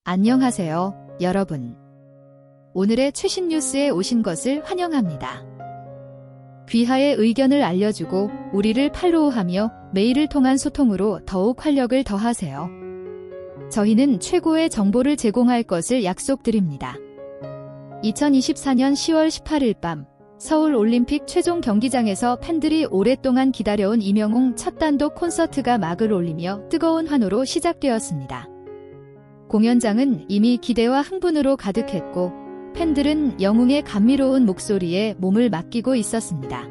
안녕하세요, 여러분. 오늘의 최신 뉴스에 오신 것을 환영합니다. 귀하의 의견을 알려주고 우리를 팔로우하며 메일을 통한 소통으로 더욱 활력을 더하세요. 저희는 최고의 정보를 제공할 것을 약속드립니다. 2024년 10월 18일 밤 서울 올림픽 최종 경기장에서 팬들이 오랫동안 기다려온 이명웅 첫 단독 콘서트가 막을 올리며 뜨거운 환호로 시작되었습니다. 공연장은 이미 기대와 흥분으로 가득했고 팬들은 영웅의 감미로운 목소리에 몸을 맡기고 있었습니다.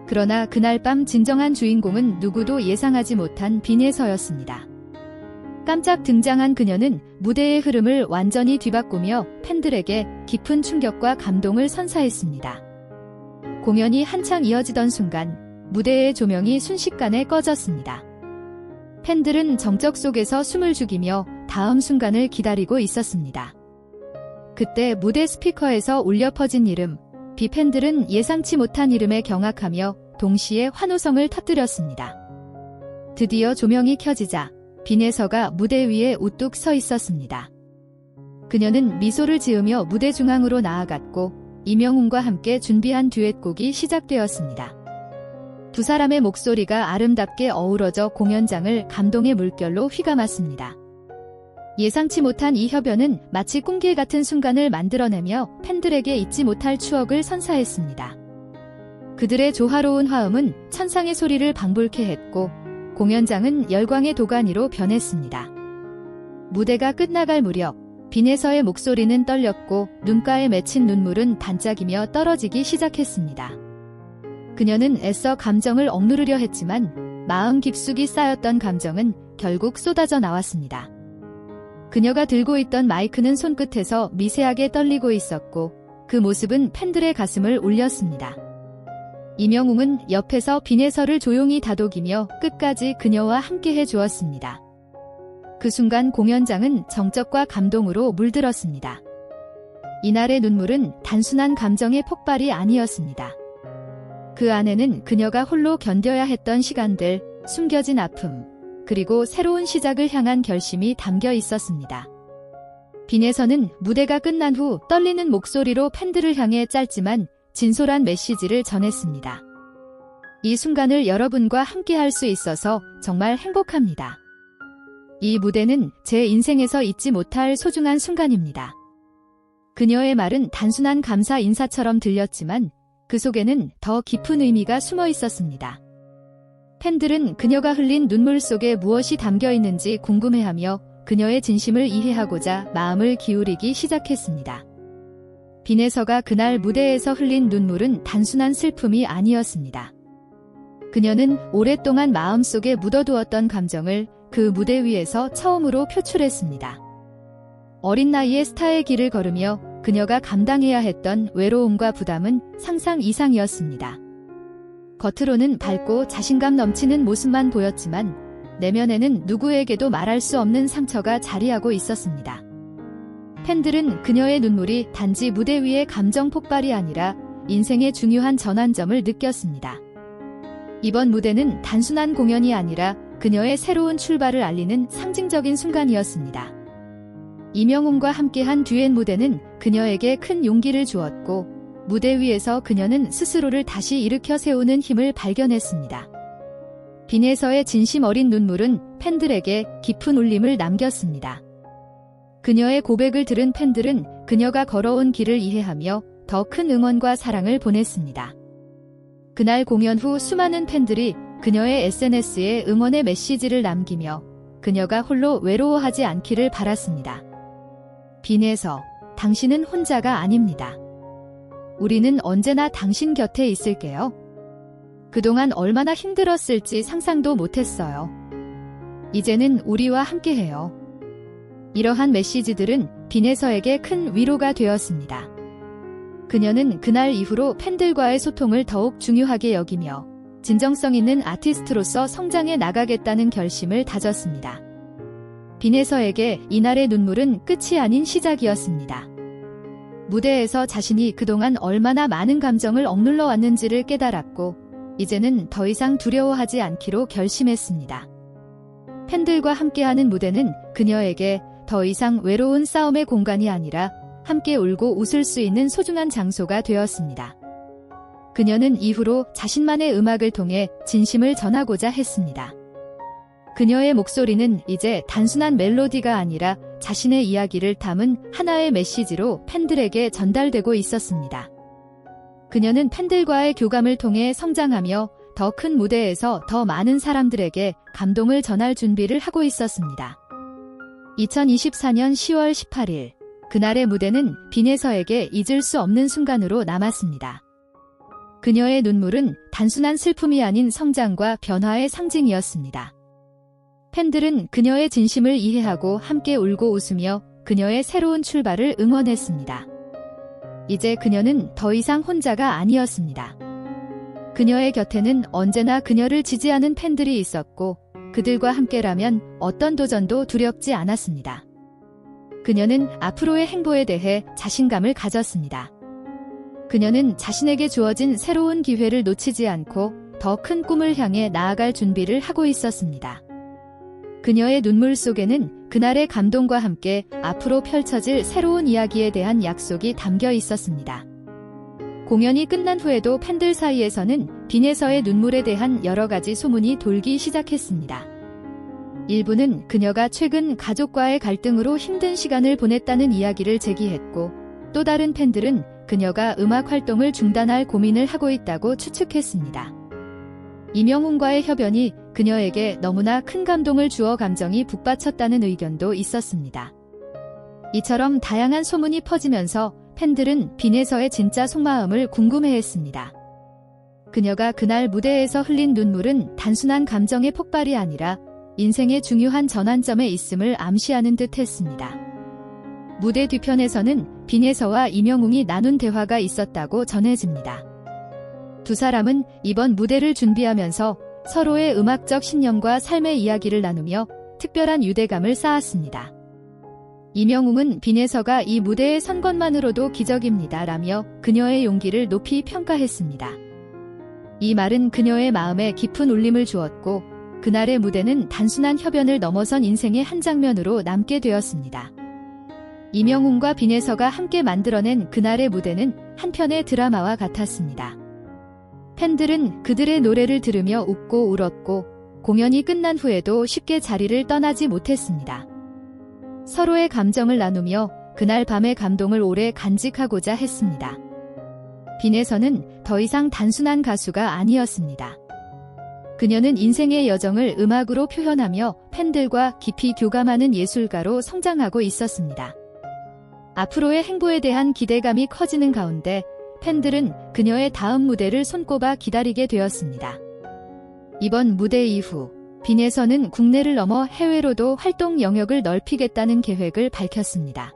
그러나 그날 밤 진정한 주인공은 누구도 예상하지 못한 빈예서였습니다. 깜짝 등장한 그녀는 무대의 흐름을 완전히 뒤바꾸며 팬들에게 깊은 충격과 감동을 선사했습니다. 공연이 한창 이어지던 순간 무대의 조명이 순식간에 꺼졌습니다. 팬들은 정적 속에서 숨을 죽이며 다음 순간을 기다리고 있었습니다. 그때 무대 스피커에서 울려 퍼진 이름, 비팬들은 예상치 못한 이름에 경악하며 동시에 환호성을 터뜨렸습니다. 드디어 조명이 켜지자 빈예서가 무대 위에 우뚝 서 있었습니다. 그녀는 미소를 지으며 무대 중앙으로 나아갔고 이명웅과 함께 준비한 듀엣곡이 시작되었습니다. 두 사람의 목소리가 아름답게 어우러져 공연장을 감동의 물결로 휘감았습니다. 예상치 못한 이 협연은 마치 꿈길 같은 순간을 만들어내며 팬들에게 잊지 못할 추억을 선사했습니다. 그들의 조화로운 화음은 천상의 소리를 방불케 했고 공연장은 열광의 도가니로 변했습니다. 무대가 끝나갈 무렵 빈예서의 목소리는 떨렸고 눈가에 맺힌 눈물은 반짝이며 떨어지기 시작했습니다. 그녀는 애써 감정을 억누르려 했지만 마음 깊숙이 쌓였던 감정은 결국 쏟아져 나왔습니다. 그녀가 들고 있던 마이크는 손끝에서 미세하게 떨리고 있었고 그 모습은 팬들의 가슴을 울렸습니다. 이명웅은 옆에서 빈예서를 조용히 다독이며 끝까지 그녀와 함께해 주었습니다. 그 순간 공연장은 정적과 감동으로 물들었습니다. 이날의 눈물은 단순한 감정의 폭발이 아니었습니다. 그 안에는 그녀가 홀로 견뎌야 했던 시간들, 숨겨진 아픔, 그리고 새로운 시작을 향한 결심이 담겨 있었습니다. 빈예서는 무대가 끝난 후 떨리는 목소리로 팬들을 향해 짧지만 진솔한 메시지를 전했습니다. 이 순간을 여러분과 함께할 수 있어서 정말 행복합니다. 이 무대는 제 인생에서 잊지 못할 소중한 순간입니다. 그녀의 말은 단순한 감사 인사처럼 들렸지만 그 속에는 더 깊은 의미가 숨어 있었습니다. 팬들은 그녀가 흘린 눈물 속에 무엇이 담겨 있는지 궁금해하며 그녀의 진심을 이해하고자 마음을 기울이기 시작했습니다. 빈예서가 그날 무대에서 흘린 눈물은 단순한 슬픔이 아니었습니다. 그녀는 오랫동안 마음속에 묻어두었던 감정을 그 무대 위에서 처음으로 표출했습니다. 어린 나이에 스타의 길을 걸으며 그녀가 감당해야 했던 외로움과 부담은 상상 이상이었습니다. 겉으로는 밝고 자신감 넘치는 모습만 보였지만 내면에는 누구에게도 말할 수 없는 상처가 자리하고 있었습니다. 팬들은 그녀의 눈물이 단지 무대 위의 감정 폭발이 아니라 인생의 중요한 전환점을 느꼈습니다. 이번 무대는 단순한 공연이 아니라 그녀의 새로운 출발을 알리는 상징적인 순간이었습니다. 이명웅과 함께한 듀엣 무대는 그녀에게 큰 용기를 주었고 무대 위에서 그녀는 스스로를 다시 일으켜 세우는 힘을 발견했습니다. 빈예서의 진심 어린 눈물은 팬들에게 깊은 울림을 남겼습니다. 그녀의 고백을 들은 팬들은 그녀가 걸어온 길을 이해하며 더 큰 응원과 사랑을 보냈습니다. 그날 공연 후 수많은 팬들이 그녀의 SNS에 응원의 메시지를 남기며 그녀가 홀로 외로워하지 않기를 바랐습니다. 빈예서, 당신은 혼자가 아닙니다. 우리는 언제나 당신 곁에 있을게요. 그동안 얼마나 힘들었을지 상상도 못했어요. 이제는 우리와 함께해요. 이러한 메시지들은 빈예서에게 큰 위로가 되었습니다. 그녀는 그날 이후로 팬들과의 소통을 더욱 중요하게 여기며 진정성 있는 아티스트로서 성장해 나가겠다는 결심을 다졌습니다. 빈예서에게 이날의 눈물은 끝이 아닌 시작이었습니다. 무대에서 자신이 그동안 얼마나 많은 감정을 억눌러 왔는지를 깨달았고 이제는 더 이상 두려워하지 않기로 결심했습니다. 팬들과 함께하는 무대는 그녀에게 더 이상 외로운 싸움의 공간이 아니라 함께 울고 웃을 수 있는 소중한 장소가 되었습니다. 그녀는 이후로 자신만의 음악을 통해 진심을 전하고자 했습니다. 그녀의 목소리는 이제 단순한 멜로디가 아니라 자신의 이야기를 담은 하나의 메시지로 팬들에게 전달되고 있었습니다. 그녀는 팬들과의 교감을 통해 성장하며 더 큰 무대에서 더 많은 사람들에게 감동을 전할 준비를 하고 있었습니다. 2024년 10월 18일, 그날의 무대는 빈에서에게 잊을 수 없는 순간으로 남았습니다. 그녀의 눈물은 단순한 슬픔이 아닌 성장과 변화의 상징이었습니다. 팬들은 그녀의 진심을 이해하고 함께 울고 웃으며 그녀의 새로운 출발을 응원했습니다. 이제 그녀는 더 이상 혼자가 아니었습니다. 그녀의 곁에는 언제나 그녀를 지지하는 팬들이 있었고 그들과 함께라면 어떤 도전도 두렵지 않았습니다. 그녀는 앞으로의 행보에 대해 자신감을 가졌습니다. 그녀는 자신에게 주어진 새로운 기회를 놓치지 않고 더 큰 꿈을 향해 나아갈 준비를 하고 있었습니다. 그녀의 눈물 속에는 그날의 감동과 함께 앞으로 펼쳐질 새로운 이야기에 대한 약속이 담겨 있었습니다. 공연이 끝난 후에도 팬들 사이에서는 빈에서의 눈물에 대한 여러 가지 소문이 돌기 시작했습니다. 일부는 그녀가 최근 가족과의 갈등으로 힘든 시간을 보냈다는 이야기를 제기했고, 또 다른 팬들은 그녀가 음악 활동을 중단할 고민을 하고 있다고 추측했습니다. 이명웅과의 협연이 그녀에게 너무나 큰 감동을 주어 감정이 북받쳤다는 의견도 있었습니다. 이처럼 다양한 소문이 퍼지면서 팬들은 빈에서의 진짜 속마음을 궁금해했습니다. 그녀가 그날 무대에서 흘린 눈물은 단순한 감정의 폭발이 아니라 인생의 중요한 전환점에 있음을 암시하는 듯 했습니다. 무대 뒤편에서는 빈에서와 이명웅이 나눈 대화가 있었다고 전해집니다. 두 사람은 이번 무대를 준비하면서 서로의 음악적 신념과 삶의 이야기를 나누며 특별한 유대감을 쌓았습니다. 이명웅은 빈에서가 이 무대에 선 것만으로도 기적입니다 라며 그녀의 용기를 높이 평가했습니다. 이 말은 그녀의 마음에 깊은 울림을 주었고 그날의 무대는 단순한 협연을 넘어선 인생의 한 장면으로 남게 되었습니다. 이명웅과 빈에서가 함께 만들어낸 그날의 무대는 한편의 드라마와 같았습니다. 팬들은 그들의 노래를 들으며 웃고 울었고 공연이 끝난 후에도 쉽게 자리를 떠나지 못했습니다. 서로의 감정을 나누며 그날 밤의 감동을 오래 간직하고자 했습니다. 빈에서는 더 이상 단순한 가수가 아니었습니다. 그녀는 인생의 여정을 음악으로 표현하며 팬들과 깊이 교감하는 예술가로 성장하고 있었습니다. 앞으로의 행보에 대한 기대감이 커지는 가운데 팬들은 그녀의 다음 무대를 손꼽아 기다리게 되었습니다. 이번 무대 이후 빈에서는 국내를 넘어 해외로도 활동 영역을 넓히겠다는 계획을 밝혔습니다.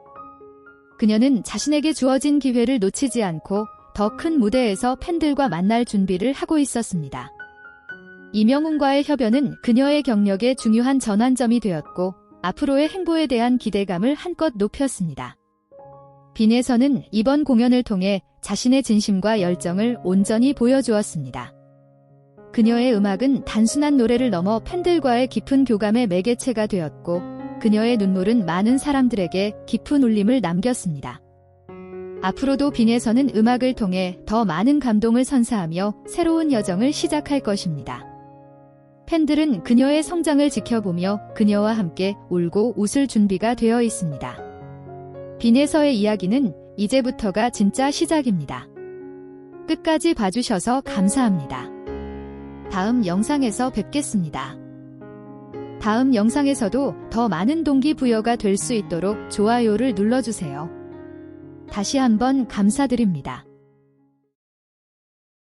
그녀는 자신에게 주어진 기회를 놓치지 않고 더 큰 무대에서 팬들과 만날 준비를 하고 있었습니다. 이명웅과의 협연은 그녀의 경력의 중요한 전환점이 되었고 앞으로의 행보에 대한 기대감을 한껏 높였습니다. 빈에서는 이번 공연을 통해 자신의 진심과 열정을 온전히 보여주었습니다. 그녀의 음악은 단순한 노래를 넘어 팬들과의 깊은 교감의 매개체가 되었고 그녀의 눈물은 많은 사람들에게 깊은 울림을 남겼습니다. 앞으로도 빈에서는 음악을 통해 더 많은 감동을 선사하며 새로운 여정을 시작할 것입니다. 팬들은 그녀의 성장을 지켜보며 그녀와 함께 울고 웃을 준비가 되어 있습니다. 빈에서의 이야기는 이제부터가 진짜 시작입니다. 끝까지 봐주셔서 감사합니다. 다음 영상에서 뵙겠습니다. 다음 영상에서도 더 많은 동기부여가 될 수 있도록 좋아요를 눌러주세요. 다시 한번 감사드립니다.